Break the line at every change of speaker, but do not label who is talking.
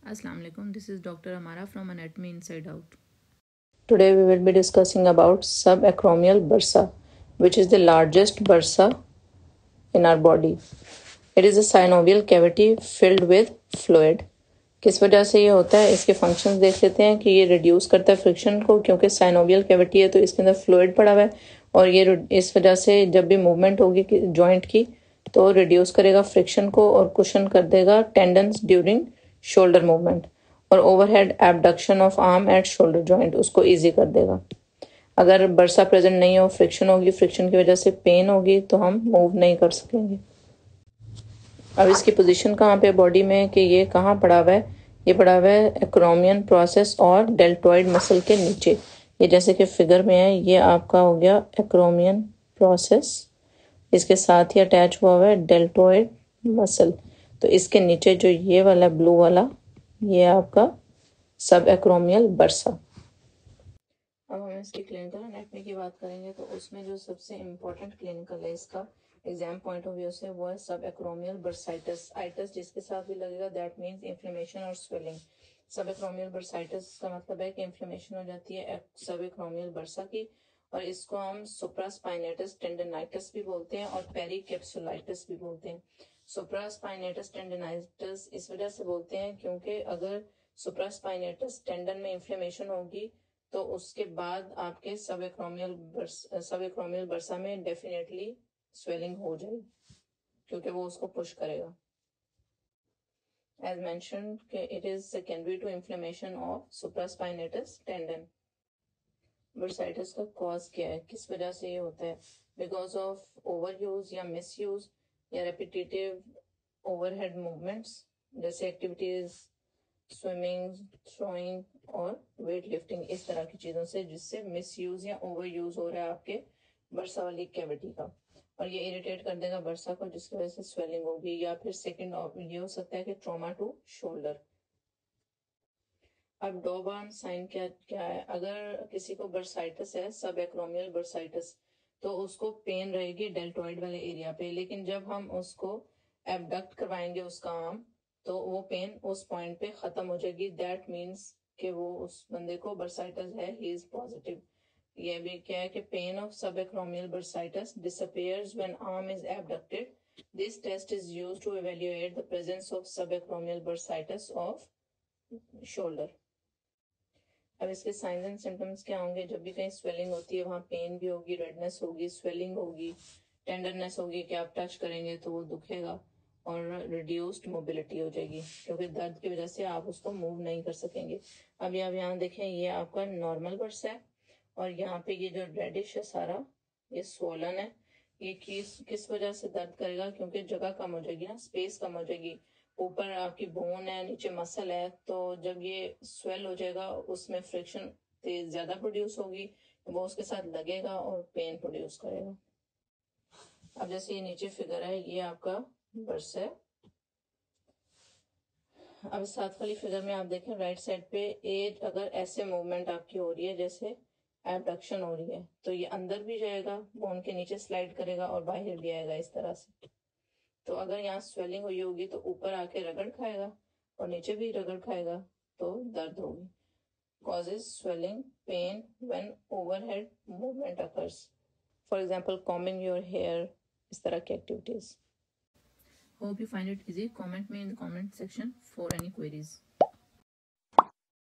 Assalamu alaikum. This is Dr. Amara from Anatomy Inside Out.
Today we will be discussing about subacromial bursa, which is the largest bursa in our body. It is a synovial cavity filled with fluid. किस वजह से ये होता है, इसके functions देख लेते हैं कि ये रिड्यूस करता है फ्रिक्शन को, क्योंकि साइनोवियल कैविटी है तो इसके अंदर फ्लूइड पड़ा हुआ है और ये इस वजह से जब भी मूवमेंट होगी जॉइंट की तो रिड्यूस करेगा फ्रिक्शन को और कुशन कर देगा टेंडन्स ड्यूरिंग शोल्डर मूवमेंट और overhead abduction of arm at shoulder joint उसको ईजी कर देगा। अगर बर्सा प्रेजेंट नहीं हो, फ्रिक्शन होगी, फ्रिक्शन की वजह से पेन होगी तो हम मूव नहीं कर सकेंगे। अब इसकी पोजीशन कहाँ पे बॉडी में कि ये कहाँ पड़ा हुआ है, ये पड़ा हुआ है एक्रोमियन प्रोसेस और डेल्टोइड मसल के नीचे। ये जैसे कि फिगर में है, ये आपका हो गया एक्रोमियन प्रोसेस, इसके साथ ही अटैच हुआ है डेल्टोइड मसल। तो इसके नीचे जो ये वाला ब्लू वाला, ये आपका सब एक्रोमियल बर्सा। अब हम इसकी क्लिनिकल एनाटॉमी की बात करेंगे तो उसमें जो सबसे इम्पोर्टेंट क्लिनिकल है इसका एग्जाम पॉइंट ऑफ व्यू से, वो है सब एक्रोमियल बर्साइटिस। आइटस जिसके साथ भी लगेगा दैट मीन्स इन्फ्लेमेशन और स्वेलिंग। सब एक्रोमियल बर्साइटिस का मतलब है कि इन्फ्लेमेशन हो जाती है सब एक्रोमियल बर्सा की, और इसको हम सुप्रास्पाइनेटस टेंडनाइटिस भी बोलते हैं और पेरिकैप्सुलाइटिस भी बोलते हैं। सुप्रास्पाइनेटस टेंडनाइटिस इस वजह से बोलते हैं क्योंकि अगर सुप्रास्पाइनेटस टेंडन में इन्फ्लेमेशन होगी तो उसके बाद आपके सब एक्रोमियल बर्सा में डेफिनेटली स्वेलिंग हो जाएगी क्योंकि वो उसको पुश करेगा। As mentioned, it is secondary to inflammation of supraspinatus tendon. Bursitis का कॉज क्या है, किस वजह से ये होता है? बिकॉज ऑफ ओवर यूज या मिस यूज या रेपिटेटिव ओवरहेड मूवमेंट्स जैसे एक्टिविटीज स्विमिंग, थ्रोइंग और वेट लिफ्टिंग, इस तरह की चीजों से जिससे मिस यूज या ओवर यूज हो रहा है आपके बर्सा वाली कैविटी का, और ये इरिटेट कर देगा बर्सा को जिसकी वजह से स्वेलिंग होगी। या फिर सेकंड ये हो सकता है कि ट्रॉमा टू शोल्डर। अब डोबार्न साइन क्या क्या है? अगर किसी को बर्साइटिस है, सब एक्रोमियल बर्साइटिस, तो उसको पेन रहेगी डेल्टोइड वाले एरिया पे, लेकिन जब हम उसको एबडक्ट करवाएंगे उसका आर्म तो वो पेन उस पॉइंट पे खत्म हो जाएगी। दैट मीन्स कि वो उस बंदे को बर्साइटिस है, ही इज पॉजिटिव। ये भी क्या है कि पेन ऑफ सब acromial bursitis disappears when arm is abducted. This test is used to evaluate the presence of subacromial bursitis of shoulder. अब इसके साइंस एंड सिम्टम्स क्या होंगे? जब भी कहीं स्वेलिंग होती है वहां पेन भी होगी, रेडनेस होगी, स्वेलिंग होगी, टेंडरनेस होगी कि आप टच करेंगे तो वो दुखेगा, और रिड्यूस्ड मोबिलिटी हो जाएगी क्योंकि दर्द की वजह से आप उसको मूव नहीं कर सकेंगे। अब आप यहाँ देखें, ये आपका नॉर्मल बर्सा है और यहाँ पे ये जो रेडिश है सारा, ये स्वोलन है। ये किस वजह से दर्द करेगा? क्योंकि जगह कम हो जाएगी ना, स्पेस कम हो जाएगी। ऊपर आपकी बोन है, नीचे मसल है, तो जब ये स्वेल हो जाएगा उसमें फ्रिक्शन तेज ज्यादा प्रोड्यूस होगी, वो उसके साथ लगेगा और पेन प्रोड्यूस करेगा। अब जैसे ये नीचे फिगर है, ये आपका बर्स है। अब साथ वाली फिगर में आप देखें राइट साइड पे, एज अगर ऐसे मूवमेंट आपकी हो रही है जैसे एबडक्शन हो रही है तो ये अंदर भी जाएगा, बोन के नीचे स्लाइड करेगा और बाहर भी आएगा इस तरह से। तो अगर यहाँ स्वेलिंग हुई होगी तो ऊपर आके रगड़ खाएगा और नीचे भी रगड़ खाएगा तो दर्द होगी। causes swelling, pain when overhead movement occurs. For example, combing your hair, इस तरह की activities.
Hope you find it easy. Comment me in the comment section for any queries.